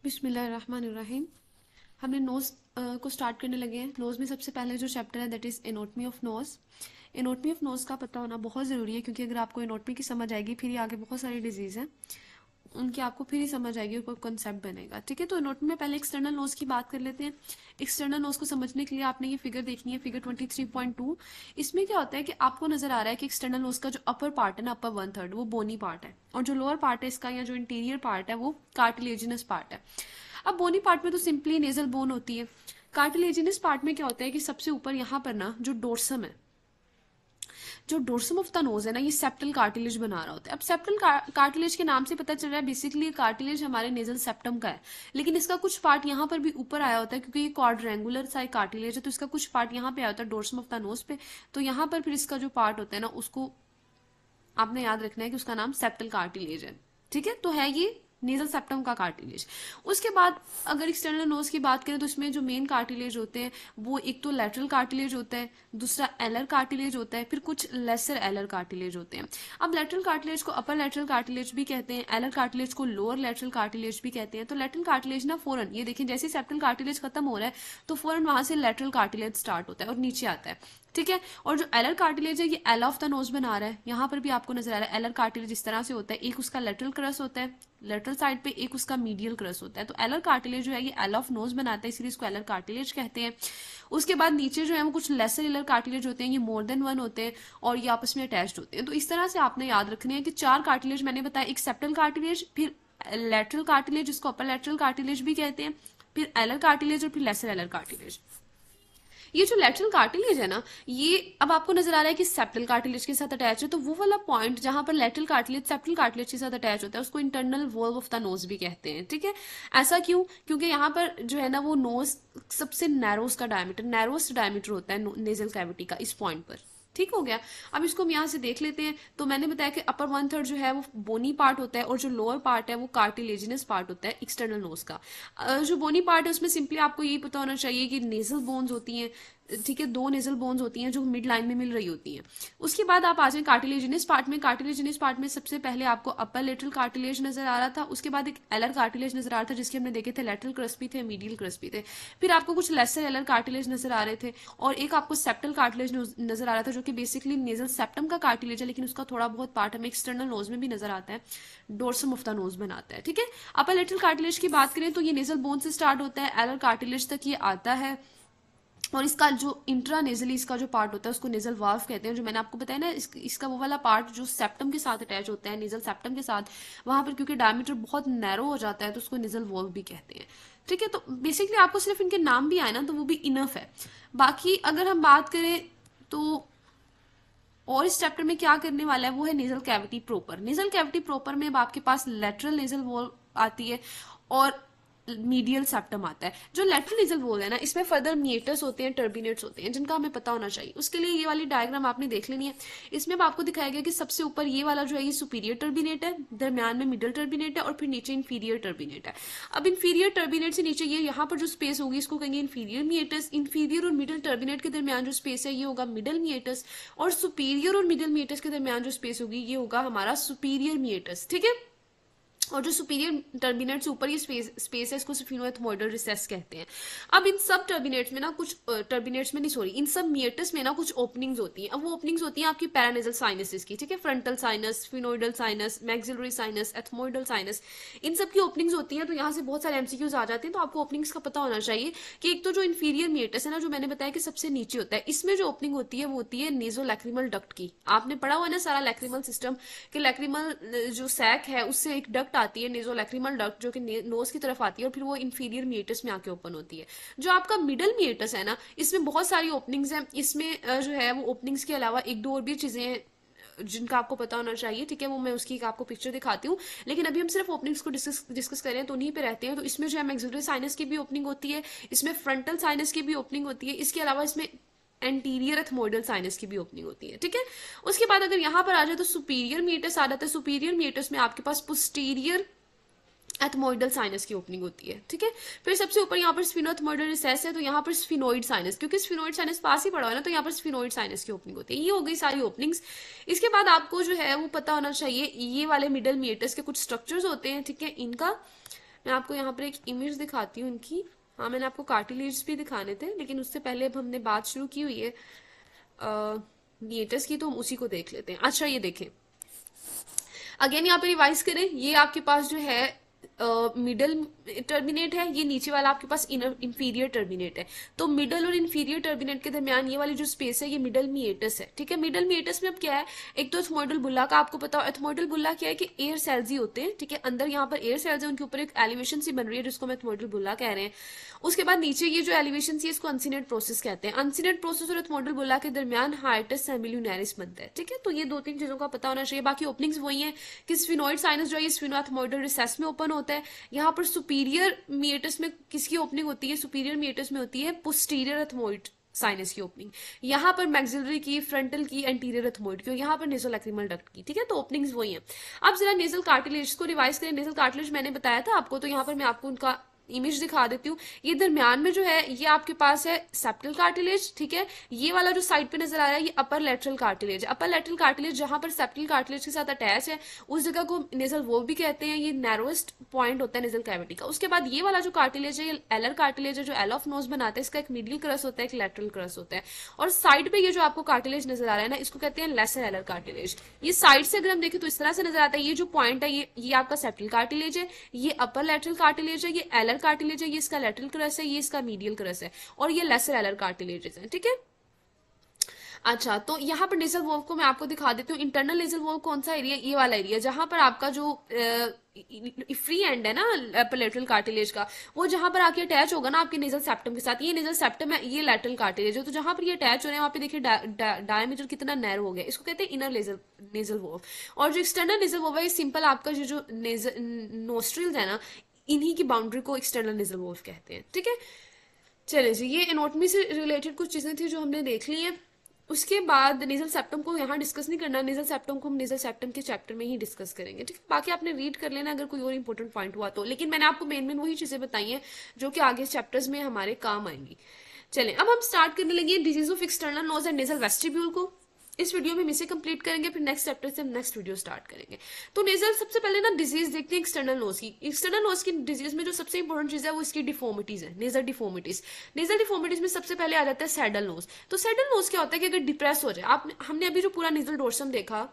बिस्मिल्लाहिर्रहमानिर्रहीम। हमने नोज को स्टार्ट करने लगे हैं। नोज में सबसे पहले जो चैप्टर है that is anatomy of nose. Anatomy of nose का पता होना बहुत ज़रूरी है, क्योंकि अगर आपको एनोटमी की समझ आएगी फिर ये आगे बहुत सारी डिजीज़ हैं उनकी आपको फिर ही समझ आएगी और कोई कॉन्सेप्ट बनेगा। ठीक है, तो एनोटमी में पहले एक्सटर्नल नोज की बात कर लेते हैं। एक्सटर्नल नोज को समझने के लिए आपने ये फिगर देखनी है, फिगर 23.2। इसमें क्या होता है कि आपको नजर आ रहा है कि एक्सटर्नल नोज का जो अपर पार्ट है ना, अपर 1/3, वो बोनी पार्ट है, और जो लोअर पार्ट है इसका या जो इंटीरियर पार्ट है वो कार्टिलेजिनस पार्ट है। अब बोनी पार्ट में तो सिंपली नेजल बोन होती है। कार्टिलेजिनस पार्ट में क्या होता है कि सबसे ऊपर यहाँ पर ना जो डोर्सम है, जो डोर्सम ऑफ द नोज है ना, ये सेप्टल कार्टिलेज बना रहा होता है। अब सेप्टल कार्टिलेज के नाम से पता चल रहा है बेसिकली कार्टिलेज हमारे नेजल सेप्टम का है, लेकिन इसका कुछ पार्ट यहाँ पर भी ऊपर आया होता है, क्योंकि ये क्वाड्रेंगुलर सा कार्टिलेज है, तो इसका कुछ पार्ट यहाँ पे आया होता है डोर्सम ऑफ द नोज पे। तो यहाँ पर फिर इसका जो पार्ट होता है ना, उसको आपने याद रखना है कि उसका नाम सेप्टल कार्टिलेज है। ठीक है, तो है ये नेजल सेप्टम का कार्टिलेज। उसके बाद अगर एक्सटर्नल नोज की बात करें तो इसमें जो मेन कार्टिलेज होते हैं वो एक तो लैटरल कार्टिलेज होता है, दूसरा एलर कार्टिलेज होता है, फिर कुछ लेसर एलर कार्टिलेज होते हैं। अब लैटरल कार्टिलेज को अपर लैटरल कार्टिलेज भी कहते हैं, एलर कार्टिलेज को लोअर लैटरल कार्टिलेज भी कहते हैं। तो लैटरल कार्टिलेज ना फौरन, ये देखिए जैसे सेप्टल कार्टिलेज खत्म हो रहा है तो फौरन वहां से लैटरल कार्टिलेज स्टार्ट होता है और नीचे आता है। ठीक है, और जो एलर कार्टिलेज है ये एल ऑफ द नोज बना रहा है। यहाँ पर भी आपको नजर आ रहा है एलर कार्टिलेज इस तरह से होता है, एक उसका लेटरल क्रस होता है लेटरल साइड पे, एक उसका मीडियल क्रस होता है। तो एलर कार्टिलेज जो है ये एल ऑफ नोज बनाता है, इसलिए इसको एलर कार्टिलेज कहते हैं। उसके बाद नीचे जो है वो कुछ लेसर एलर कार्टिलेज होते हैं, ये मोर देन वन होते हैं और ये आपस में अटैच्ड होते हैं। तो इस तरह से आपने याद रखने हैं कि चार कार्टिलेज मैंने बताया, एक सेप्टल कार्टिलेज, फिर लेटरल कार्टिलेज जिसको अपर लेटरल कार्टिलेज भी कहते हैं, फिर एलर कार्टिलेज और फिर लेसर एलर कार्टिलेज। ये जो लैटरल कार्टिलेज है ना, ये अब आपको नजर आ रहा है कि सेप्टल कार्टिलेज के साथ अटैच है, तो वो वाला पॉइंट जहां पर लैटरल कार्टिलेज सेप्टल कार्टिलेज के साथ अटैच होता है उसको internal valve of the nose भी कहते हैं। ठीक है, ऐसा क्यों? क्योंकि यहाँ पर जो है ना वो नोज सबसे नैरोस्ट का डायमीटर, नैरोस्ट डायमीटर होता है नेजल कैविटी का इस पॉइंट पर। ठीक हो गया। अब इसको हम यहाँ से देख लेते हैं। तो मैंने बताया कि अपर 1/3 जो है वो बोनी पार्ट होता है और जो लोअर पार्ट है वो कार्टिलेजिनस पार्ट होता है एक्सटर्नल नोज का। जो बोनी पार्ट है उसमें सिंपली आपको यही पता होना चाहिए कि नेजल बोन्स होती हैं। ठीक है, दो नेजल बोन्स होती हैं जो मिड लाइन में मिल रही होती हैं। उसके बाद आप आ जाए कार्टिलेजिनस पार्ट में। कार्टिलेजिनस पार्ट में सबसे पहले आपको अपर लेटरल कार्टिलेज नजर आ रहा था, उसके बाद एक एलर कार्टिलेज नजर आ रहा था जिसके हमने देखे थे लेटरल क्रस भी थे, मीडियल क्रस भी थे। फिर आपको कुछ लेसर एलर कार्टिलेज नजर आ रहे थे और एक आपको सेप्टल कार्टिलेज नजर आ रहा था जो कि बेसिकली नेजल सेप्टम का कार्टिलेज है, लेकिन उसका थोड़ा बहुत पार्ट हमें एक्सटर्नल नोज में भी नजर आता है, डोर्सम ऑफ द नोज बनाता है। ठीक है, अपर लेटरल कार्टिलेज की बात करें तो ये नेजल बोन से स्टार्ट होता है, एलर कार्टिलेज तक ये आता है, और इसका जो इंट्रानेजली इसका जो पार्ट होता है उसको नेजल वाल्व कहते हैं। जो मैंने आपको बताया ना, इसका वो वाला पार्ट जो सेप्टम के साथ अटैच होता है, नेजल सेप्टम के साथ, वहां पर क्योंकि डायमीटर बहुत नैरो हो जाता है तो उसको नेजल वाल्व भी कहते हैं। ठीक है, तो बेसिकली आपको सिर्फ इनके नाम भी आए ना तो वो भी इनफ है। बाकी अगर हम बात करें तो और इस चैप्टर में क्या करने वाला है वो है nasal cavity proper. Nasal cavity proper में अब आपके पास लेटरल नेजल वॉल आती है और मीडियल सेप्टम आता है। जो लेटरल नेजल वॉल है ना, इसमें फर्दर मिएटस होते हैं, टर्बिनेट्स होते हैं, जिनका हमें पता होना चाहिए। उसके लिए ये वाली डायग्राम आपने देख लेनी है। इसमें अब आपको दिखाया गया कि सबसे ऊपर ये वाला जो है ये सुपीरियर टर्बिनेट है, दरम्यान में मिडिल टर्बिनेट है और फिर नीचे इंफीरियर टर्बिनेट है। अब इंफीरियर टर्बिनेट से नीचे ये यहाँ पर जो स्पेस होगी इसको कहेंगे इंफीरियर मिएटस। इंफीरियर और मिडिल टर्बिनेट के दरमियान जो स्पेस है ये होगा मिडिल मिएटस, और सुपीरियर और मिडिल मिएटस के दरमियान जो स्पेस होगी ये होगा हमारा सुपीरियर मिएटस। ठीक है, और जो सुपीरियर टर्बिनेट से ऊपर ये स्पेस है इसको स्फीनोएथमोइडल रिसेस कहते हैं। अब इन सब टर्बिनेट्स में ना कुछ टर्बिनेट्स में नहीं, सॉरी, इन सब मिएटस में ना कुछ ओपनिंग्स होती हैं। अब वो ओपनिंग्स होती हैं आपकी पैरानेजल साइनसेस की। ठीक है, frontal sinus, sphenoidal sinus, maxillary sinus, ethmoidal sinus, इन सब की ओपनिंग्स होती हैं। तो यहाँ से बहुत सारे एमसीक्यूज आ जाते हैं, तो आपको ओपनिंग्स का पता होना चाहिए कि एक तो जो इंफीरियर मिएटस है ना, जो मैंने बताया कि सबसे नीचे होता है, इसमें जो ओपनिंग होती है वो होती है नेजोलैक्रिमल डक्ट की। आपने पढ़ा हुआ ना सारा लैक्रिमल सिस्टम कि लैक्रिमल जो सैक है उससे एक डक्ट आती है नेजोलैक्रिमल डक्ट जो कि नोज की तरफ आती है और फिर वो इंफीरियर मिएटस में आके ओपन होती है। जो आपका मिडल मिएटस है ना, इसमें बहुत सारी ओपनिंग्स हैं। इसमें जो है वो ओपनिंग्स के अलावा एक दो और भी चीजें हैं जिनका आपको पता होना चाहिए। ठीक है, वो मैं उसकी आपको पिक्चर दिखाती हूँ, लेकिन अभी हम सिर्फ ओपनिंग्स को डिस्कस करें तो उन्हीं पे रहते हैं। तो इसमें जो है मैक्सिलरी साइनस की भी ओपनिंग होती है, इसमें फ्रंटल साइनस की भी ओपनिंग होती है, इसके अलावा इसमें एंटीरियर एथमोइडल साइनस की भी ओपनिंग होती है। ठीक है, उसके बाद अगर यहां पर आ जाए तो सुपीरियर मिएटस आ जाता है। सुपीरियर मिएटस में आपके पास पोस्टीरियर एथमोइडल साइनस की ओपनिंग होती है। ठीक है, फिर सबसे ऊपर यहाँ पर स्फीनोएथमोइडल रिसेस है, तो यहाँ पर स्फीनोइड साइनस, क्योंकि स्फीनोइड साइनस पास ही पड़ा हुआ है ना, तो यहाँ पर स्फीनोइड साइनस की ओपनिंग होती है। ये हो गई सारी ओपनिंग्स। इसके बाद आपको जो है वो पता होना चाहिए ये वाले मिडल मिएटस के कुछ स्ट्रक्चर्स होते हैं। ठीक है, इनका मैं आपको यहाँ पर एक इमेज दिखाती हूँ उनकी। हाँ, मैंने आपको कार्टिलेज भी दिखाने थे, लेकिन उससे पहले अब हमने बात शुरू की हुई है मीएटस की, तो हम उसी को देख लेते हैं। अच्छा, ये देखें, अगेन यहाँ पे रिवाइज करें, ये आपके पास जो है मिडल टर्मिनेट है, ये नीचे वाला आपके पास इनर इंफीरियर टर्मिनेट है। तो मिडल और इंफीरियर टर्मिनेट के दरमियान ये वाली जो स्पेस है, ये मिडल मीएटस है। ठीक है, मिडल मीएटस में अब क्या है, एक तो एथमोइडल बुल्ला का आपको पता हो, एथमोइडल बुल्ला क्या है कि एयर सेल्स ही होते हैं। ठीक है, अंदर यहाँ पर एयर सेल्स है, उनके ऊपर एक एलिवेशन सी बन रही है जिसको हम एथमोइडल बुल्ला कह रहे हैं। उसके बाद नीचे ये जो एलिवेशन सी, इसको अनसिनेट प्रोसेस कहते हैं। अनसिनेट प्रोसेस और एथमोइडल बुल्ला के दरमियान हाइटस सेमिलुनैरिस बनता है। ठीक है, तो ये दो तीन चीजों का पता होना चाहिए। बाकी ओपनिंग्स वही है कि स्फिनोइड साइनस जो है स्फिनोएथमोइडल रिसेस में ओपन होता है। यहाँ पर सुपीरियर मीएटस में किसकी ओपनिंग होती है, सुपीरियर मीएटस में होती है पोस्टीरियर एथमोइड साइनस की ओपनिंग। यहाँ पर मैक्सिलरी की, फ्रंटल की, एंटीरियर एथमोइड की, और यहाँ पर नेसोलैक्रिमल डक्ट की। ठीक है, तो ओपनिंग्स वही है। अब जरा नेजल कार्टिलेज को रिवाइज करें। नेजल कार्टिलेज मैंने बताया था आपको, तो यहाँ पर मैं आपको उनका इमेज दिखा देती हूँ। ये दरमियान में जो है, ये आपके पास है सेप्टल कार्टिलेज। ठीक है, ये वाला जो साइड पे नजर आ रहा है, ये अपर लेटरल कार्टिलेज। अपर लेटरल कार्टिलेज जहां पर सेप्टल कार्टिलेज के साथ अटैच है, उस जगह को नेजल वोव भी कहते हैं। ये नैरोएस्ट पॉइंट होता है नेजल कैविटी का। उसके बाद ये वाला जो कार्टिलेज है, ये एलर कार्टिलेज है, जो एल ऑफ नोज बनाता है। इसका एक मिडिल क्रस होता है, एक लेटरल क्रस होता है। और साइड पे ये जो आपको कार्टिलेज नजर आ रहा है ना, इसको कहते हैं लेसर एलर कार्टिलेज। ये साइड से अगर हम देखें तो इस तरह से नजर आता है। ये जो पॉइंट है, ये आपका सेप्टल कार्टिलेज है, ये अपर लेटरल कार्टिलेज है, ये एलर कार्टिलेज है, ये इसका लेटरल क्रस है, ये इसका मीडियल क्रस है, और ये लेसर एलर कार्टिलेजेस है। ठीक है, अच्छा, तो यहाँ पर नेजल वोल्व को मैं आपको दिखा देती हूँ। इंटरनल नेजल वोल्व कौन सा एरिया, ये वाला एरिया, जहां पर आपका जो फ्री एंड है ना लेटरल कार्टिलेज का, वो जहां पर आके अटैच होगा ना आपके नेजल सेप्टम के साथ, ये नेजल सेप्टम है, ये लेटरल कार्टिलेज है। तो जहां पर ये अटैच हो रहे हैं, वहां पे देखिए डायमीटर कितना नैरो हो गया, इसको कहते हैं इनर नेजल वोल्व। और जो एक्सटर्नल नेजल वोल्व है, ये सिंपल आपका जो नोस्ट्रिल्स है ना, इन्हीं की बाउंड्री को एक्सटर्नल नेजल वोल्व कहते हैं। ठीक है, चले जी, ये एनाटॉमी से रिलेटेड कुछ चीजें थी जो हमने देख ली हैं। उसके बाद नेजल सेप्टम को यहाँ डिस्कस नहीं करना, नेजल सेप्टम को हम नेजल सेप्टम के चैप्टर में ही डिस्कस करेंगे। ठीक है, बाकी आपने रीड कर लेना अगर कोई और इंपॉर्टेंट पॉइंट हुआ तो, लेकिन मैंने आपको मेन वही चीजें बताई हैं जो कि आगे चैप्टर्स में हमारे काम आएंगी। चलें, अब हम स्टार्ट करने लगे disease of external nose and nasal vestibule को। इस वीडियो में इसे कंप्लीट करेंगे, फिर नेक्स्ट चैप्टर से हम नेक्स्ट वीडियो स्टार्ट करेंगे। तो नेजल, सबसे पहले ना डिजीज देखते हैं एक्सटर्नल नोज की। एक्सटर्नल नोज की डिजीज में जो सबसे इंपॉर्टेंट चीज है वो इसकी डिफॉर्मिटीज है, नेजल डिफॉर्मिटीज। नेजल डिफॉर्मिटीज में सबसे पहले आ जाता है सैडल नोज। तो सैडल नोज क्या होता है कि अगर डिप्रेस हो जाए, हमने अभी जो पूरा नेजल डोर्सम देखा,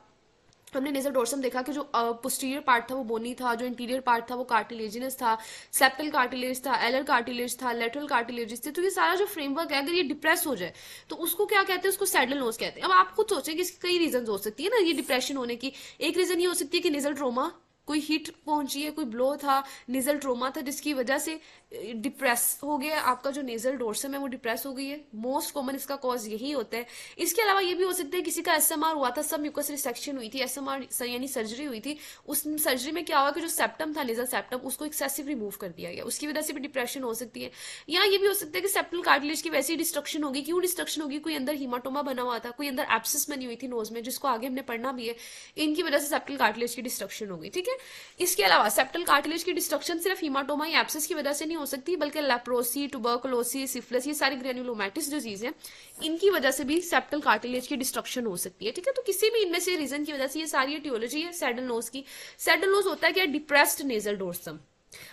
हमने नेजल डोर्सम देखा कि जो पोस्टीरियर पार्ट था वो बोनी था, जो इंटीरियर पार्ट था वो कार्टिलेजिनस था, सेप्टल कार्टिलेज था, एलर कार्टिलेज था, लेटरल कार्टिलेज थे। तो ये सारा जो फ्रेमवर्क है, अगर ये डिप्रेस हो जाए तो उसको क्या कहते हैं, उसको सैडल नोज कहते हैं। अब आप खुद सोचें कि इसकी कई रीजन हो सकती है ना ये डिप्रेशन होने की। एक रीजन ये हो सकती है कि नेजल ट्रोमा, कोई हीट पहुंची है, कोई ब्लो था, नेजल ट्रोमा था, जिसकी वजह से डिप्रेस हो गया आपका जो नेजल डोर्सम है, वो डिप्रेस हो गई है। मोस्ट कॉमन इसका कॉज यही होता है। इसके अलावा ये भी हो सकता है किसी का एसएमआर हुआ था, सब म्यूकस रिसेक्शन हुई थी, एसएमआर यानी सर्जरी हुई थी। उस सर्जरी में क्या हुआ कि जो सेप्टम था, नेजल सेप्टम, उसको एक्सेसिव रिमूव कर दिया गया, उसकी वजह से भी डिप्रेशन हो सकती है। या ये भी हो सकता है कि सेप्टल कार्टिलेज की वैसी डिस्ट्रक्शन होगी। क्यों डिस्ट्रक्शन होगी, कोई अंदर हीमाटोमा बना हुआ था, कोई अंदर एब्सिस बनी हुई थी नोज में, जिसको आगे हमने पढ़ना भी है, इनकी वजह से सेप्टल कार्टिलेज की डिस्ट्रक्शन होगी। ठीक है, इसके अलावा सेप्टल कार्टिलेज की डिस्ट्रक्शन सिर्फ हीमाटोमा या एब्सिस की वजह से नहीं हो सकती, बल्कि लेप्रोसी, ट्यूबरकुलोसिस, सिफिलिस, ये सारी ग्रेनुलोमैटिस डिजीज है, इनकी वजह से भी सेप्टल कार्टिलेज की डिस्ट्रक्शन हो सकती है। ठीक है, तो किसी भी इनमें से रीजन की वजह से ये सारी एटियोलॉजी है सैडल नोज की। सैडल नोज होता है क्या, डिप्रेस्ड नेजल डोर्सम।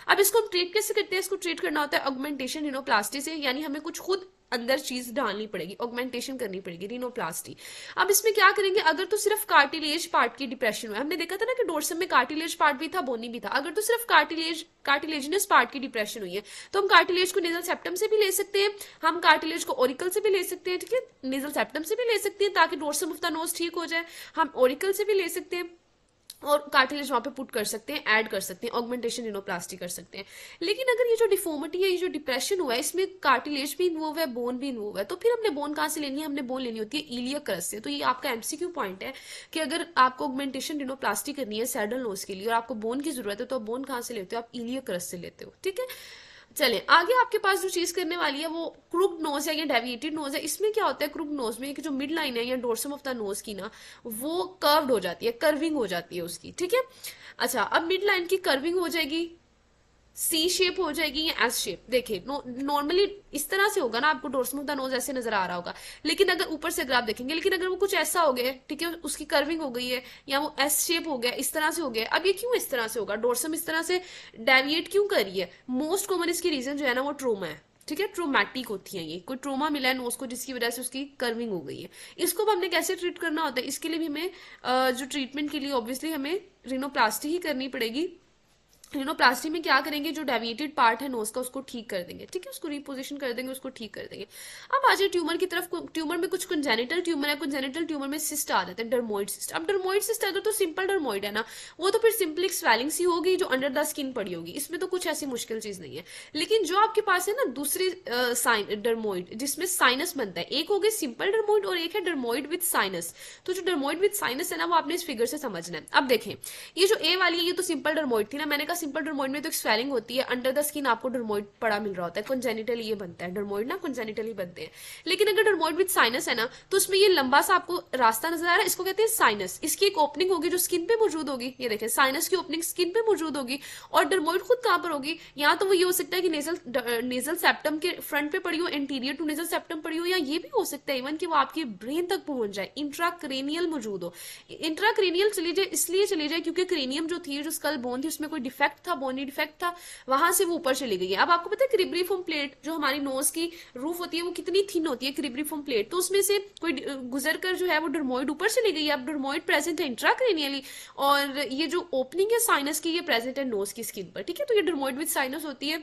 अब इसको हम ट्रीट कैसे करते हैं, इसको ट्रीट करना होता है ऑगमेंटेशन रिनोप्लास्टी से, यानी हमें कुछ खुद अंदर चीज डालनी पड़ेगी, ऑगमेंटेशन करनी पड़ेगी, रिनोप्लास्टी। अब इसमें क्या करेंगे, अगर तो सिर्फ कार्टिलेज पार्ट की डिप्रेशन हुआ, हमने देखा था ना कि डोर्सम में कार्टिलेज पार्ट भी था, बोनी भी था, अगर तो सिर्फ कार्टिलेजिनस पार्ट की डिप्रेशन हुई है तो हम कार्टिलेज को नेजल सेप्टम से भी ले सकते हैं, हम कार्टिलेज को ओरिकल से भी ले सकते हैं। ठीक है, नेजल सेप्टम से भी ले सकते हैं ताकि डोर्सम ऑफ द नोज ठीक हो जाए, हम ओरिकल से भी ले सकते हैं और कार्टिलेज वहां पे पुट कर सकते हैं, ऐड कर सकते हैं, ऑगमेंटेशन रिनोप्लास्टी कर सकते हैं। लेकिन अगर ये जो डिफॉर्मिटी है, ये जो डिप्रेशन हुआ है, इसमें कार्टिलेज भी इन्वॉल्व है, बोन भी इन्वॉल्व है, तो फिर हमने बोन कहां से लेनी है, हमने बोन लेनी होती है इलियक क्रस्ट से। तो ये आपका एमसीक्यू पॉइंट है कि अगर आपको ऑगमेंटेशन रिनोप्लास्टी करनी है सैडल नोज के लिए और आपको बोन की जरूरत है, तो आप बोन कहां से लेते हो, आप इलियक क्रस्ट से लेते हो। ठीक है, चलें आगे। आपके पास जो चीज करने वाली है वो क्रूक्ड नोज है या डेविएटेड नोज है। इसमें क्या होता है, क्रूक्ड नोज में कि जो मिड लाइन है या डोर्सम ऑफ द नोज की ना, वो कर्व्ड हो जाती है, कर्विंग हो जाती है उसकी। ठीक है, अच्छा, अब मिड लाइन की कर्विंग हो जाएगी सी शेप हो जाएगी या एस शेप। देखिए नॉर्मली इस तरह से होगा ना, आपको डोर्सम ऑफ द नोज ऐसे नजर आ रहा होगा, लेकिन अगर ऊपर से अगर आप देखेंगे, लेकिन अगर वो कुछ ऐसा हो गया, ठीक है, उसकी कर्विंग हो गई है या वो एस शेप हो गया, इस तरह से हो गया, अब ये क्यों इस तरह से होगा, डोर्सम इस तरह से डेविएट क्यों कर रही है? मोस्ट कॉमन इसकी रीजन जो है ना वो ट्रोमा है, ठीक है, ट्रोमैटिक होती है ये, कोई ट्रोमा मिला है नोज को जिसकी वजह से उसकी कर्विंग हो गई है। इसको अब हमने कैसे ट्रीट करना होता है, इसके लिए भी हमें जो ट्रीटमेंट के लिए ऑब्वियसली हमें रिनोप्लास्टी ही करनी पड़ेगी। रिनोप्लास्टी में क्या करेंगे, जो डेविएटेड पार्ट है नोज का उसको ठीक कर देंगे, ठीक है, उसको रिपोजिशन कर देंगे, उसको ठीक कर देंगे। अब आ जाए ट्यूमर की तरफ। ट्यूमर में कुछ कंजेनिटल ट्यूमर है, कंजेनिटल ट्यूमर में सिस्ट आ जाते हैं, डर्मोइड सिस्ट। अब डर्मोइड सिस्ट अगर तो सिंपल डर्मोइड है ना, वो तो फिर सिंपली स्वेलिंग सी होगी जो अंडर द स्किन पड़ी होगी, इसमें तो कुछ ऐसी मुश्किल चीज नहीं है। लेकिन जो आपके पास है ना दूसरी डर्मोइड जिसमें साइनस बनता है, एक हो गई सिंपल डर्मोइड और एक है डर्मोइड विद साइनस। तो जो डर्मोइड विद साइनस है ना, वो आपने इस फिगर से समझना है। अब देखें, ये जो ए वाली है ये तो सिंपल डर्मोइड थी ना, मैंने कहा सिंपल डर्मोइड में तो स्वेलिंग होती है, अंडर द स्किन आपको डर्मोइड पड़ा मिल रहा होता है, कंजेनिटल ये बनता है, डर्मोइड ना कंजेनिटल ही बनते हैं। लेकिन अगर डर्मोइड विद साइनस है ना, तो उसमें ये लंबा सा आपको रास्ता नजर आ रहा है, इसको कहते हैं साइनस। इसकी एक ओपनिंग होगी जो स्किन पे मौजूद होगी, ये देखें साइनस की ओपनिंग स्किन पे मौजूद होगी, और डर्मोइड खुद कहां पर होगी, या तो वो ये हो सकता है कि नेजल सेप्टम के फ्रंट पे पड़ी हो, एंटीरियर टू नेजल सेप्टम पड़ी हो, या ये भी हो सकता है इवन कि वो आपकी ब्रेन तक पहुंच जाए, इंट्राक्रेनियल मौजूद हो। इंट्राक्रेनियल चली जाए, इसलिए चली जाए क्योंकि क्रेनियम जो थी, जो स्कल बोन थी, उसमें कोई डिफेक्ट था, बोनी डिफेक्ट था, वहां से वो ऊपर चली गई है। अब आपको पता है क्रिब्रिफॉर्म प्लेट जो हमारी नोज की रूफ होती है वो कितनी थिन होती है, क्रिब्रिफॉर्म प्लेट, तो उसमें से कोई गुजर कर जो है वो डर्मोइड ऊपर चली गई है। अब डर्मोइड प्रेजेंट है इंट्राक्रेनियली, और ये जो ओपनिंग है साइनस की ये प्रेजेंट है नोज की स्किन पर, ठीक है, तो ये डर्मोइड विद साइनस होती है,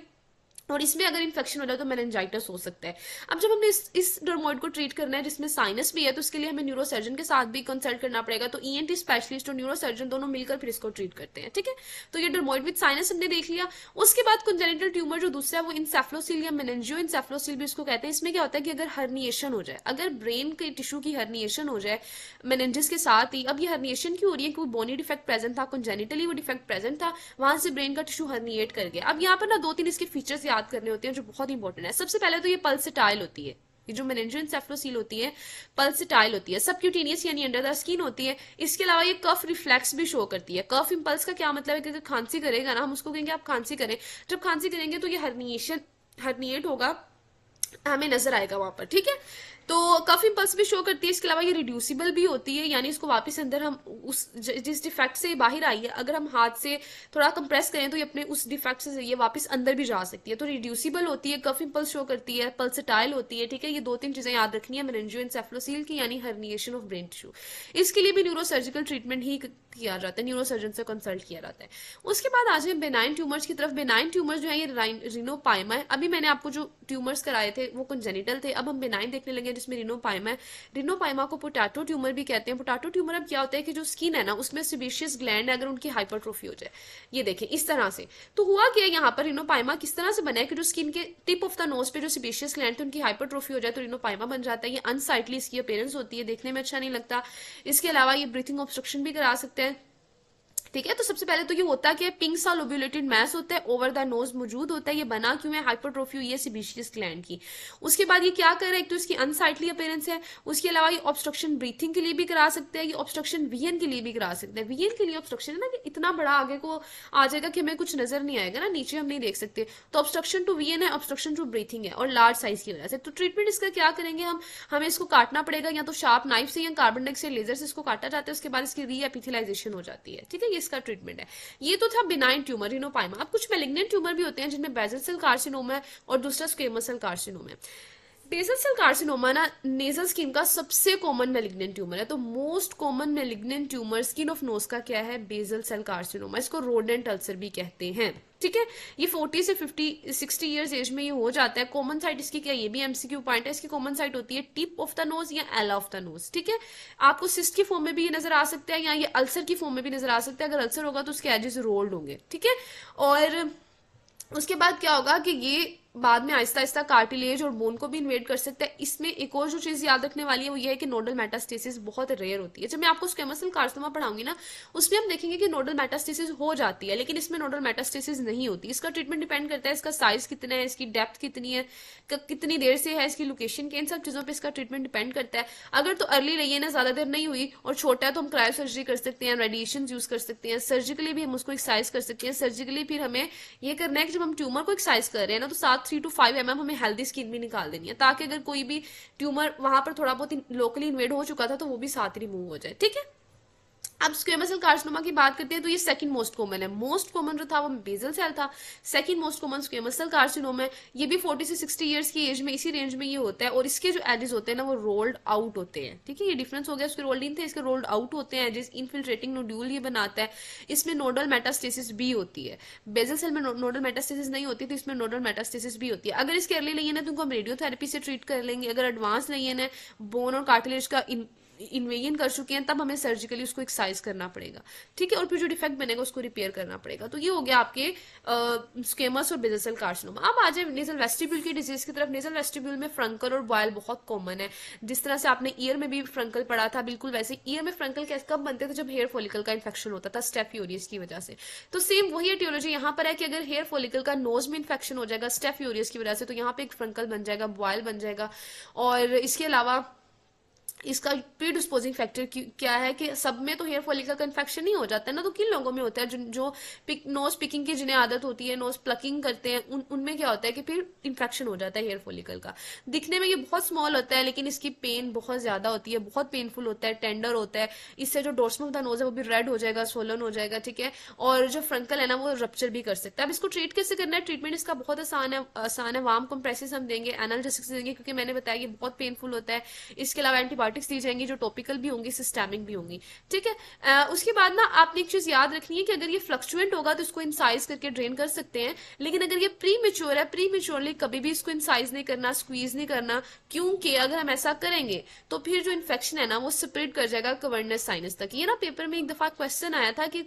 और इसमें अगर इन्फेक्शन हो जाए तो मेनिंजाइटिस हो सकता है। अब जब हमने इस डर्मोइड को ट्रीट करना है जिसमें साइनस भी है, तो उसके लिए हमें न्यूरोसर्जन के साथ भी कंसल्ट करना पड़ेगा, तो ईएनटी स्पेशलिस्ट और न्यूरोसर्जन दोनों मिलकर फिर इसको ट्रीट करते हैं, ठीक है। तो ये डर्मोइड विद साइनस हमने देख लिया। उसके बाद कंजेनिटल ट्यूमर जो दूसरा है वो इंसेफ्लोसील या मेनिंजियो इंसेफ्लोसील भी इसको कहते हैं। इसमें क्या होता है कि अगर हर्निएशन हो जाए, अगर ब्रेन के टिश्यू की हर्निएशन हो जाए मेनिंजिस के साथ ही, अब ये हर्निएशन क्यों हो रही है, क्योंकि बोनी डिफेक्ट प्रेजेंट था, कंजेनिटली वो डिफेक्ट प्रेजेंट था, वहां से ब्रेन का टिश्यू हर्निएट कर गया। अब यहाँ पर ना दो तीन इसके फीचर्स याद करने होते हैं जो बहुत इंपॉर्टेंट है। सबसे पहले तो ये पल्सेटाइल होती है, ये जो मेनिंजियोएंसेफ्लोसील होती है पल्सेटाइल होती है, सबक्यूटेनियस यानी अंडर द स्किन होती है। इसके अलावा ये कफ रिफ्लेक्स भी शो करती है। कफ इंपल्स का क्या मतलब है कि अगर खांसी करेगा ना, हम उसको कहेंगे आप खांसी करें, जब खांसी करेंगे तो ये हर्निएट होगा, हमें नजर आएगा वहां पर, ठीक है। तो कफ इंपल्स भी शो करती है। इसके अलावा ये रिड्यूसिबल भी होती है, यानी इसको वापस अंदर हम उस जिस डिफेक्ट से बाहर आई है, अगर हम हाथ से थोड़ा कंप्रेस करें तो ये अपने उस डिफेक्ट से ये वापस अंदर भी जा सकती है। तो रिड्यूसिबल होती है, कफ इंपल्स शो करती है, पल्सेटाइल होती है, ठीक है। ये दो तीन चीजें याद रखनी है मेनिंजियोएंसेफ्लोसील की, यानी हर्निएशन ऑफ ब्रेन टिश्यू। इसके लिए भी न्यूरोसर्जिकल ट्रीटमेंट ही किया जाता है, न्यूरोसर्जन से कंसल्ट किया जाता है। उसके बाद आ जाए बेनाइन ट्यूमर्स की तरफ। बेनाइन ट्यूमर्स जो है ये रिनोपाइमा है। अभी मैंने आपको जो ट्यूमर्स कराए थे वो कंजेनिटल थे, अब हम बेनाइन देखने लगे जिसमें रिनोपाइमा है। रिनोपाइमा को पोटैटो ट्यूमर भी कहते हैं। पोटैटो ट्यूमर अब क्या होता है कि जो स्किन है ना उसमें सेबेशियस ग्लैंड है, अगर उनकी हाइपरट्रोफी हो जाए, ये देखें इस तरह से, तो हुआ क्या यहाँ पर रिनोपाइमा किस तरह से बना है कि जो स्किन के टिप ऑफ द नोज पे जो सेबेशियस ग्लैंड थे उनकी हाइपरट्रोफी हो जाए तो रिनोपाइमा बन जाता है। ये अनसाइटली इसकी अपीयरेंस होती है, देखने में अच्छा नहीं लगता। इसके अलावा ये ब्रीथिंग ऑब्स्ट्रक्शन भी करा सकते हैं, ठीक है। तो सबसे पहले तो ये होता कि पिंक सा लोब्यूलेटेड मैस होता है, ओवर द नोज मौजूद होता है। ये बना क्यों है, हाइपरट्रोफी हुई है सेबेशियस ग्लैंड की। उसके बाद ये क्या कर रहा है, एक तो इसकी अनसाइटली अपीयरेंस है, उसके अलावा ये ऑब्स्ट्रक्शन ब्रीथिंग के लिए भी करा सकते हैं, ये ऑब्स्ट्रक्शन वीएन के लिए भी करा सकते हैं। वीएन के लिए ऑब्स्ट्रक्शन है ना कि इतना बड़ा आगे को आ जाएगा कि हमें कुछ नजर नहीं आएगा ना, नीचे हम नहीं देख सकते, तो ऑब्स्ट्रक्शन टू वीएन है, ऑब्स्ट्रक्शन टू ब्रीथिंग है, और लार्ज साइज की वजह से। तो ट्रीटमेंट इसका क्या करेंगे हमें इसको काटना पड़ेगा, या तो शार्प नाइफ से या कार्बन डाइऑक्साइड लेजर से इसको काटा जाता है, उसके बाद इसकी रीएपिथेलाइजेशन हो जाती है, ठीक है। ये इसका ट्रीटमेंट है। ये तो था बिनाइन ट्यूमर रिनोपाइमा। अब कुछ मैलिग्नेंट ट्यूमर भी होते हैं जिनमें बेजल सेल कार्सिनोमा है और दूसरा स्क्वेमस सेल कार्सिनोमा है। बेजल सेल कार्सिनोमा ना नेजल स्किन का सबसे कॉमन मैलिग्नेंट ट्यूमर है। तो most common malignant tumour skin of nose का क्या है, बेजल सेल कार्सिनोमा। इसको रोडेंट अल्सर भी कहते हैं, ठीक है। ये 40 से 60 इयर्स एज में ये हो जाता है। कॉमन साइट इसकी क्या, ये भी एमसीक्यू पॉइंट है, इसकी कॉमन साइट होती है टिप ऑफ द नोज या एला ऑफ द नोज, ठीक है। आपको सिस्ट की फॉर्म में भी ये नजर आ सकता है, या ये अल्सर की फॉर्म में भी नजर आ सकता है। अगर अल्सर होगा तो उसके एजेस रोल्ड होंगे, ठीक है। और उसके बाद क्या होगा कि ये बाद में आहिस्ता आहिस्ता कार्टिलेज और बोन को भी इन्वेड कर सकता है। इसमें एक और जो चीज याद रखने वाली है वो ये है कि नोडल मेटास्टेसिस बहुत रेयर होती है। जब मैं आपको स्क्वेमोस सेल कार्सिनोमा पढ़ाऊंगी ना, उसमें हम देखेंगे कि नोडल मेटास्टेसिस हो जाती है, लेकिन इसमें नोडल मेटास्टेसिस नहीं होती। इसका ट्रीटमेंट डिपेंड करता है इसका साइज कितना है, इसकी डेप्थ कितनी है, कितनी देर से है, इसकी लोकेशन के, इन सब चीजों पर इसका ट्रीटमेंट डिपेंड करता है। अगर तो अर्ली रही है ना, ज्यादा देर नहीं हुई और छोटा है, तो हम क्रायो सर्जरी कर सकते हैं, रेडिएशन यूज कर सकते हैं, सर्जिकली भी हम उसको एक्साइज कर सकते हैं। सर्जिकली फिर हमें ये करना है कि जब हम ट्यूमर को एक्साइज कर रहे हैं ना, तो 3 to 5 mm हमें हेल्दी स्किन भी निकाल देनी है, ताकि अगर कोई भी ट्यूमर वहां पर थोड़ा बहुत लोकली इन्वेड हो चुका था तो वो भी साथ रिमूव हो जाए। ठीक है, अब स्क्वेमोस सेल कार्सिनोमा की बात करते हैं तो ये सेकंड मोस्ट कॉमन है। मोस्ट कॉमन जो था वो बेसल सेल था, second most common squamous cell carcinoma है। ये भी 40 से 60 ईयर्स की एज में इसी रेंज में ये होता है, और इसके जो एजेस होते हैं ना वो रोल्ड आउट होते हैं। ठीक है, ये डिफरेंस हो गया, उसके रोल्ड इन थे, इसके रोल्ड आउट होते हैं एजेस। इनफिल्ट्रेटिंग नोड्यूल ये बनाता है। इसमें नोडल मेटास्टेसिस भी होती है। बेसल सेल में नोडल मेटास्टेसिस नहीं होती, तो इसमें नोडल मेटास्टेसिस भी होती है। अगर इसके अर्ली नहीं है ना, तो उनको हम रेडियोथेरेपी से ट्रीट कर लेंगे। अगर एडवांस नहीं है ना, बोन और कार्टिलेज का इन्वेजन कर चुके हैं, तब हमें सर्जिकली उसको एक्साइज करना पड़ेगा। ठीक है, और फिर जो डिफेक्ट बनेगा उसको रिपेयर करना पड़ेगा। तो ये हो गया आपके स्क्वेमस और बेसल सेल कार्सिनोमा। अब आ जाए नेजल वेस्टिब्यूल की डिजीज की तरफ। नेजल वेस्टिब्यूल में फ्रंकल और बॉयल बहुत कॉमन है। जिस तरह से आपने ईयर में भी फ्रंकल पढ़ा था, बिल्कुल वैसे ईयर में फ्रंकल कब बनते थे, जब हेयर फॉलिकल का इन्फेक्शन होता था स्टेफ यूरियस की वजह से। तो सेम वही एटियोलॉजी यहाँ पर है कि अगर हेयर फॉलिकल का नोज में इन्फेक्शन हो जाएगा स्टेफ यूरियस की वजह से, तो यहाँ पे एक फ्रंकल बन जाएगा, बॉयल बन जाएगा। और इसके अलावा इसका प्रीडिस्पोजिंग फैक्टर क्या है कि सब में तो हेयर फॉलिकल का इन्फेक्शन नहीं हो जाता है ना, तो किन लोगों में होता है जो नोज पिकिंग की जिन्हें आदत होती है, नोज प्लकिंग करते हैं, उनमें क्या होता है कि फिर इन्फेक्शन हो जाता है हेयर फॉलिकल का। दिखने में ये बहुत स्मॉल होता है, लेकिन इसकी पेन बहुत ज्यादा होती है, बहुत पेनफुल होता है, टेंडर होता है। इससे जो डोर्सम ऑफ द नोज है वो भी रेड हो जाएगा, सोलन हो जाएगा। ठीक है, और जो फ्रंकल है ना वो रप्चर भी कर सकता है। अब इसको ट्रीट कैसे करना है? ट्रीटमेंट इसका बहुत आसान है। वार्म कंप्रेसिस हम देंगे, एनाल्जेसिक्स देंगे, क्योंकि मैंने बताया कि बहुत पेनफुल होता है। इसके अलावा एंटीबायोटिक्स दी जाएंगी जो टॉपिकल भी होंगी, सिस्टेमिक भी होंगी। ठीक है, उसके बाद ना आपने एक चीज याद रखनी है कि अगर ये फ्लक्चुएंट होगा तो इसको इंसाइज करके ड्रेन कर सकते हैं, लेकिन अगर ये प्री मेच्योर है, प्री मेच्योरली कभी भी इसको इंसाइज नहीं करना, स्क्वीज नहीं करना, क्योंकि अगर हम ऐसा करेंगे तो फिर जो इन्फेक्शन है ना वो स्प्रेड कर जाएगा कवर्नस साइनस तक। ये ना पेपर में एक दफा क्वेश्चन आया था कि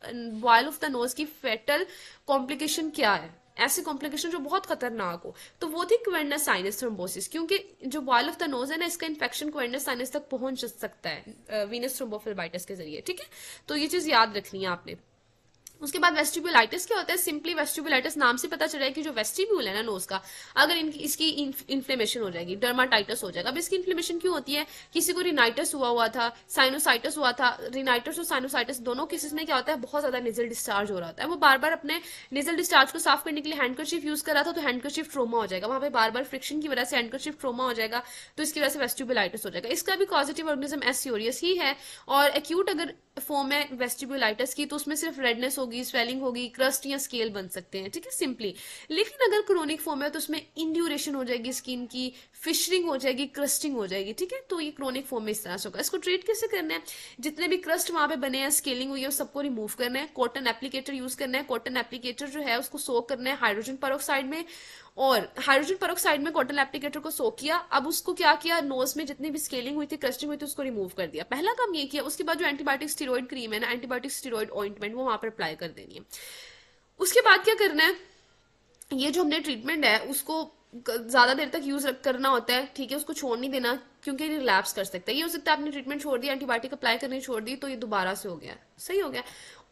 बॉयल ऑफ द नोज की फेटल कॉम्प्लिकेशन क्या है, ऐसे कॉम्प्लिकेशन जो बहुत खतरनाक हो, तो वो थी क्वेरनस साइनस थ्रोम्बोसिस। क्योंकि जो बॉयल ऑफ द नोज है ना, इसका इन्फेक्शन क्वेरनस साइनस तक पहुंच सकता है वीनस थ्रोम्बोफिलबाइटिस के जरिए। ठीक है, तो ये चीज याद रखनी है आपने। उसके बाद वेस्टिब्यूलाइटिस क्या होता है? सिंपली वेस्टिब्यूलाइटिस नाम से पता चल रहा है कि जो वेस्टिब्यूल है ना नोज का, अगर इसकी इन्फ्लेमेशन हो जाएगी, डर्माटाइटिस हो जाएगा। अब इसकी इन्फ्लेमेशन क्यों होती है? किसी को रिनाइटिस हुआ था, साइनोसाइटिस हुआ था। रिनाइटिस और साइनोसाइटिस दोनों केसेस में क्या होता है, बहुत ज्यादा नेजल डिस्चार्ज हो रहा होता है। वो बार बार अपने नेजल डिस्चार्ज को साफ करने के लिए हैंडकरचीफ यूज कर रहा था, तो हैंडकरचीफ ट्रोमा हो जाएगा, वहां पे बार बार फ्रिक्शन की वजह से हैंडकरचीफ ट्रोमा हो जाएगा, तो इसकी वजह से वेस्टिब्यूलाइटिस हो जाएगा। इसका भी पॉजिटिव ऑर्गेनिज्म एस यूरियस ही है। और एक्यूट अगर फॉर्म है वेस्टिब्यूलाइटिस की, तो उसमें सिर्फ रेडनेस होगी, स्वेलिंग होगी, क्रस्ट या स्केल बन सकते हैं। ठीक है, सिंपली। लेकिन अगर क्रोनिक फॉर्म है तो उसमें इंड्यूरेशन हो जाएगी स्किन की, फिशरिंग हो जाएगी, क्रस्टिंग हो जाएगी। ठीक है, तो ये क्रोनिक फॉर्म में इस तरह से होगा। इसको ट्रीट कैसे करना है? जितने भी क्रस्ट वहां पे बने हैं, स्केलिंग हुई है, उस सबको रिमूव करना है। कॉटन एप्लीकेटर यूज करना है। कॉटन एप्लीकेटर जो है उसको सोक करना है हाइड्रोजन पेरोक्साइड में, और हाइड्रोजन पेरोक्साइड में कॉटन एप्लीकेटर को सोक किया। अब उसको क्या किया, नोज में जितनी भी स्केलिंग हुई थी, क्रस्टिंग हुई थी, उसको रिमूव कर दिया। पहला काम ये किया। उसके बाद जो एंटीबायोटिक स्टीरॉइड क्रीम है ना, एंटीबायोटिक स्टीरॉइड ऑइंटमेंट, वो वहां पर अप्लाई कर देनी है। उसके बाद क्या करना है, ये जो हमने ट्रीटमेंट है उसको ज्यादा देर तक यूज करना होता है। ठीक है, उसको छोड़ नहीं देना, क्योंकि ये रिलैप्स कर सकता है। ये हो सकता है आपने ट्रीटमेंट छोड़ दिया, एंटीबायोटिक अप्लाई करनी छोड़ दी, तो ये दोबारा से हो गया, सही हो गया।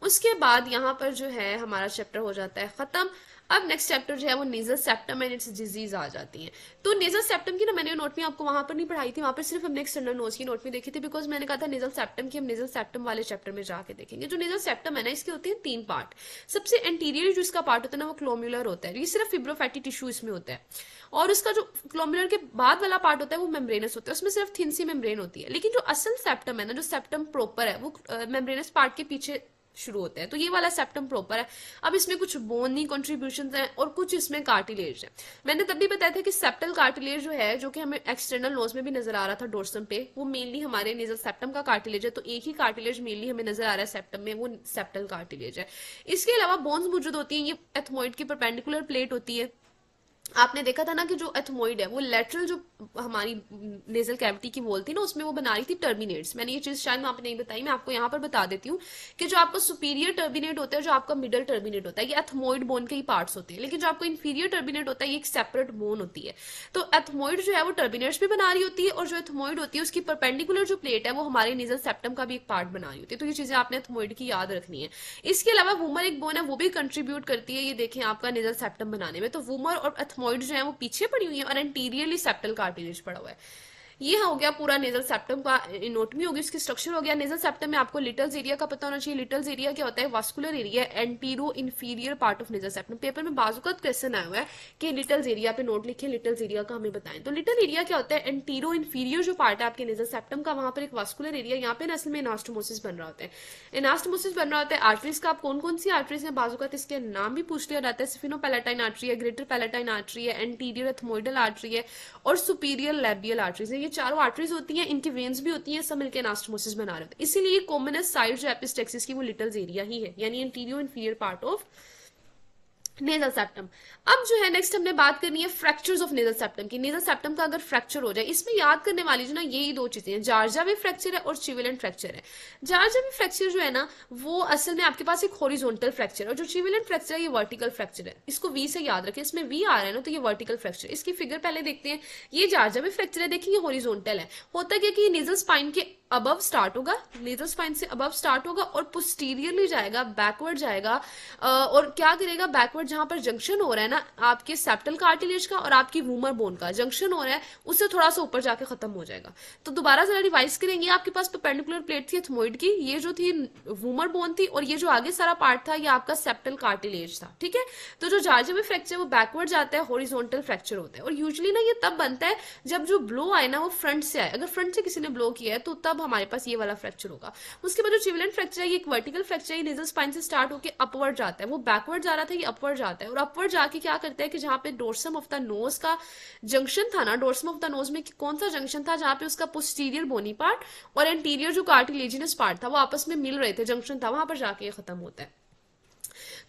उसके बाद यहाँ पर जो है हमारा चैप्टर हो जाता है खत्म। अब नेक्स्ट चैप्टर जो है वो nasal septum and its disease आ जाती है। तो नेजल सेप्टम की ना मैंने नोट में आपको वहां पर नहीं पढ़ाई थी, वहां पर सिर्फ हमने एक्सटर्नल नोज की नोट में देखी थी, बिकॉज मैंने कहा था नेजल सेप्टम की हम नेजल सेप्टम वाले चैप्टर में जाके देखेंगे। जो नेजल सेप्टम है ना, इसके होते हैं 3 पार्ट। सबसे एंटीरियर जो इसका पार्ट होता है ना वो क्लोम्युलर होता है, ये सिर्फ फिब्रोफैटी टिश्यू इसमें होता है। और उसका जो क्लोम्युलर के बाद वाला पार्ट होता है वो मेम्ब्रेनस होता है, उसमें सिर्फ थिन सी मेम्ब्रेन होती है। लेकिन जो असल सेप्टम है ना, जो सेप्टम प्रॉपर है, वो मेम्ब्रेनस पार्ट के पीछे शुरू होते हैं। तो ये वाला सेप्टम प्रॉपर है। अब इसमें कुछ बोनी कॉन्ट्रीब्यूशन है और कुछ इसमें कार्टिलेज है। मैंने तब भी बताया था कि सेप्टल कार्टिलेज जो है, जो कि हमें एक्सटर्नल नोज में भी नजर आ रहा था डोर्सम पे, वो मेनली हमारे नेजल सेप्टम का कार्टिलेज है। तो एक ही कार्टिलेज मेनली हमें नजर आ रहा है सेप्टम में, वो सेप्टल कार्टिलेज है। इसके अलावा बोन्स मौजूद होती हैं। ये एथमोइड की परपेंडिकुलर प्लेट होती है। आपने देखा था ना कि जो एथमोइड है वो लेटरल जो हमारी नेजल कैविटी की वॉल थी ना, उसमें वो बना रही थी टर्मिनेट्स। मैंने ये चीज शायद वहां पे नहीं बताई, मैं आपको यहाँ पर बता देती हूँ कि जो आपका सुपीरियर टर्मिनेट होता है, जो आपका मिडल टर्मिनेट होता है, ये एथमोइड बोन के ही पार्ट्स होते हैं, लेकिन जो आपका इंफीरियर टर्मिनेट होता है ये एक सेपरेट बोन होती है। तो एथमोइड जो है वो टर्मिनेट्स भी बना रही होती है, और जो एथमोइड होती है उसकी परपेंडिकुलर जो प्लेट है वो हमारे नेजल सेप्टम का भी एक पार्ट बना रही होती है। तो ये चीजें आपने एथमोइड की याद रखनी है। इसके अलावा वूमर एक बोन है, वो भी कंट्रीब्यूट करती है, ये देखें आपका नेजल सेप्टम बनाने में। तो वूमर और एथमोइड जो है वो पीछे पड़ी हुई है और एंटीरियरली सेप्टल कार्टिलेज पड़ा हुआ है। ये हो गया पूरा नेजल सेप्टम का एनोटमी होगी, इसकी स्ट्रक्चर हो गया। नेजल सेप्टम में आपको लिटल्स एरिया का पता होना चाहिए। लिटल्स एरिया क्या होता है? Vascular area, antero inferior part of nasal septum. Paper में बाजुकत क्वेश्चन आया हुआ है कि लिटल्स एरिया पे नोट लिखे, लिटल्स एरिया का हमें बताएं। तो लिटल एरिया क्या होता है? एंटीरो इंफीरियर जो पार्ट है आपके नेजल सेप्टम का, वहां पर एक वास्कुलर एरिया, यहाँ पे असल में एनास्टोमोसिस बन रहा होता है। एनास्टोमोसिस बन रहा होता है आर्टरीज का। आप कौन कौन सी आर्टरीज है बाजुकत इसके नाम भी पूछ लिया जाता है। स्फिनोपैलेटाइन आर्टरी है, ग्रेटर पैलेटाइन आर्टरी है, एंटीरियर एथमोइडल आर्टरी है, और सुपीरियर लैबियल आर्टरीज है। ये चारों आर्टरीज होती हैं, इनकी वेन्स भी होती हैं, सब मिलकर एनास्टोमोसिस बना रहे होते हैं। इसीलिए कॉमनेस्ट साइड जो एपिस्टेक्सिस की वो लिटल्स एरिया ही है, यानी interior inferior part of nasal septum. अब जो है नेक्स्ट हमने बात करनी है फ्रैक्चर्स ऑफ नेजल सेप्टम की। नेजल सेप्टम का अगर फ्रैक्चर हो जाए, इसमें याद करने वाली जो ना यही दो चीजें हैं, जार्जावी फ्रैक्चर है और चिविलेंट फ्रैक्चर है। जार्जावी फ्रैक्चर जो है ना वो असल में आपके पास एक हॉरिजॉन्टल फ्रैक्चर है, और जो चिविलेंट फ्रैक्चर है ये वर्टिकल फ्रैक्चर है। इसको वी से याद रखें, इसमें वी आ रहा है ना तो ये वर्टिकल फ्रैक्चर। इसकी फिगर पहले देखते हैं। ये जार्जावी फ्रैक्चर है, देखिए ये हॉरिजॉन्टल है। होता क्या कि नेजल स्पाइन के अबव स्टार्ट होगा, नेजल स्पाइन से अबव स्टार्ट होगा और पोस्टीरियरली जाएगा, बैकवर्ड जाएगा, और क्या करेगा? बैकवर्ड जहां पर जंक्शन हो रहा है ना आपके सेप्टल कार्टिलेज का और आपकी वूमर बोन का जंक्शन हो रहा है, उससे थोड़ा सा ऊपर जाके खत्म हो जाएगा। तो दोबारा जरा रिवाइज करेंगे। आपके पास परपेंडिकुलर प्लेट थी एथमोइड की, ये जो थी वूमर बोन थी, और ये जो आगे सारा पार्ट था ये आपका सेप्टल कार्टिलेज था, ठीक है। तो जो जार्जावी फ्रैक्चर वो बैकवर्ड जाता है, हॉरिजॉन्टल फ्रैक्चर होता है। और यूजुअली ना ये तब बनता है जब जो ब्लो आए ना वो फ्रंट से आए। अगर फ्रंट से किसी ने ब्लो किया है तो तब हमारे पास ये वाला फ्रैक्चर होगा। उसके बाद जो चिविलेंट फ्रैक्चर है ये एक वर्टिकल फ्रैक्चर है, नेजल स्पाइन से स्टार्ट होकर अपवर्ड जाता है। वो बैकवर्ड जा रहा था, ये अपवर्ड जाता है, और अपवर्ड जाके क्या करता है कि जहां पे डोर्सम ऑफ द नोज का जंक्शन था ना, डोर्सम ऑफ द नोज में कौन सा जंक्शन था? जहां पे उसका पोस्टीरियर बोनी पार्ट और एंटीरियर जो कार्टिलेजिनस पार्ट था वो आपस में मिल रहे थे, जंक्शन था, वहां पर जाके ये खत्म होता है।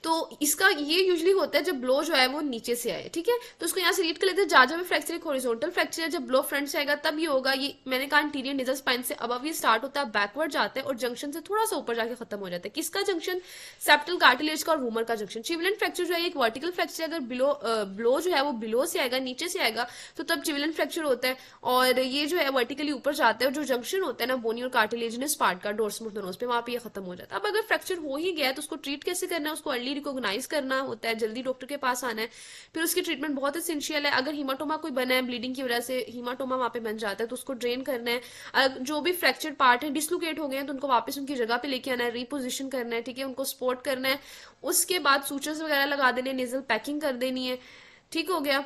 तो इसका ये यूजुअली होता है जब ब्लो जो है वो नीचे से आए, ठीक है। तो उसको यहाँ से रीड कर लेते हैं। जार्जावी फ्रैक्चर एक हॉरिजॉन्टल फ्रैक्चर है, जब ब्लो फ्रंट से आएगा तब ये होगा। ये मैंने कहा इंटीरियर नेजल स्पाइन से अबव ये स्टार्ट होता है, बैकवर्ड जाता है और जंक्शन से थोड़ा सा ऊपर जाके खत्म हो जाता है। किसका जंक्शन? सेप्टल कार्टिलेज का और वूमर का जंक्शन। चिविलेंट फ्रैक्चर जो है एक वर्टिकल फ्रैक्चर, अगर ब्लो जो है वो बिलो से आएगा, नीचे से आएगा, तो तब चिविलेंट फ्रैक्चर होता है। और ये जो है वर्टिकली ऊपर जाता है, और जो जंक्शन होता है ना बोनी और कार्टिलेजिनस पार्ट का डोर्सम ऑफ द नोज पे, वहां पे ये खत्म हो जाता है। अब अगर फ्रैक्चर हो ही गया है तो उसको ट्रीट कैसे करना है? उसको अर्ली रिकॉग्नाइज करना होता है, जल्दी डॉक्टर के पास आना है। फिर उसकी ट्रीटमेंट बहुत एसेंशियल है। अगर हीमाटोमा कोई बना है, ब्लीडिंग की वजह से हीमाटोमा वहां पे बन जाता है, तो उसको ड्रेन करना है। जो भी फ्रैक्चर्ड पार्ट है डिसलोकेट हो गए हैं तो उनको वापस उनकी जगह पे लेके आना है, रिपोजिशन करना है, ठीक है, उनको सपोर्ट करना है। उसके बाद सूचर्स वगैरह लगा देने, नेजल पैकिंग कर देनी है, ठीक हो गया।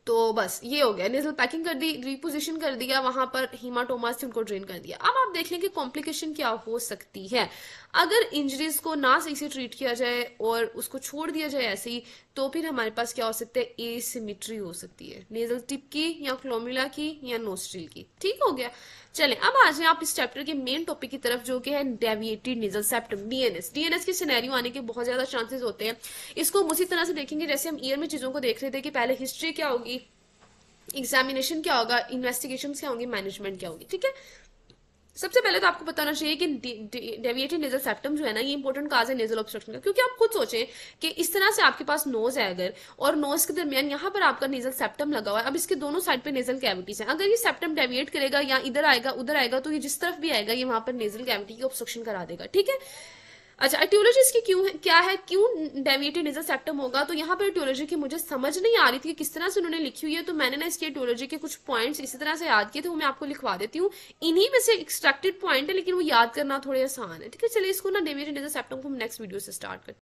तो बस ये हो गया, नेजल पैकिंग कर दी, रिपोजिशन कर दिया, वहां पर हीमाटोमा से उनको ड्रेन कर दिया। अब आप देख लें कि कॉम्प्लिकेशन क्या हो सकती है अगर इंजरीज को ना सही से ट्रीट किया जाए और उसको छोड़ दिया जाए ऐसे ही। तो फिर हमारे पास क्या हो सकता है? एसिमेट्री हो सकती है, नेजल टिप की या क्लोम्युला की या नोस्ट्रिल की, ठीक हो गया। चलें अब आ जाए आप इस चैप्टर के मेन टॉपिक की तरफ, जो कि है deviated nasal septum, DNS. DNS के सिनेरियो आने के बहुत ज्यादा चांसेस होते हैं। इसको हम उसी तरह से देखेंगे जैसे हम ईयर में चीजों को देख रहे थे कि पहले हिस्ट्री क्या होगी, एग्जामिनेशन क्या होगा, इन्वेस्टिगेशन क्या होंगी, मैनेजमेंट क्या होगी, ठीक है। सबसे पहले तो आपको पता होना चाहिए कि डेविएटेड नेजल सेप्टम जो है ना ये इंपॉर्टेंट काज है नेजल ऑब्स्ट्रक्शन का। क्योंकि आप खुद सोचें कि इस तरह से आपके पास नोज है अगर, और नोज के दरमियान यहाँ पर आपका नेजल सेप्टम लगा हुआ है। अब इसके दोनों साइड पे नेजल कैविटीज हैं। अगर ये सेप्टम डेविएट करेगा या इधर आएगा उधर आएगा, तो ये जिस तरफ भी आएगा ये वहां पर नेजल कैविटी की ऑब्स्ट्रक्शन करा देगा, ठीक है। अच्छा, एटियोलॉजी इसकी क्यों है, क्या है, क्यों डेविएटेड नेजल सेप्टम होगा? तो यहाँ पर एटियोलॉजी की मुझे समझ नहीं आ रही थी कि किस तरह से उन्होंने लिखी हुई है, तो मैंने ना इसकी एटियोलॉजी के कुछ पॉइंट्स इसी तरह से याद किए थे, वो मैं आपको लिखवा देती हूँ। इन्हीं में से एक्सट्रैक्टेड पॉइंट है, लेकिन वो याद करना थोड़े आसान है, ठीक है। चलिए इसको ना डेविएटेड नेजल सेप्टम को हम नेक्स्ट वीडियो से स्टार्ट करते हैं।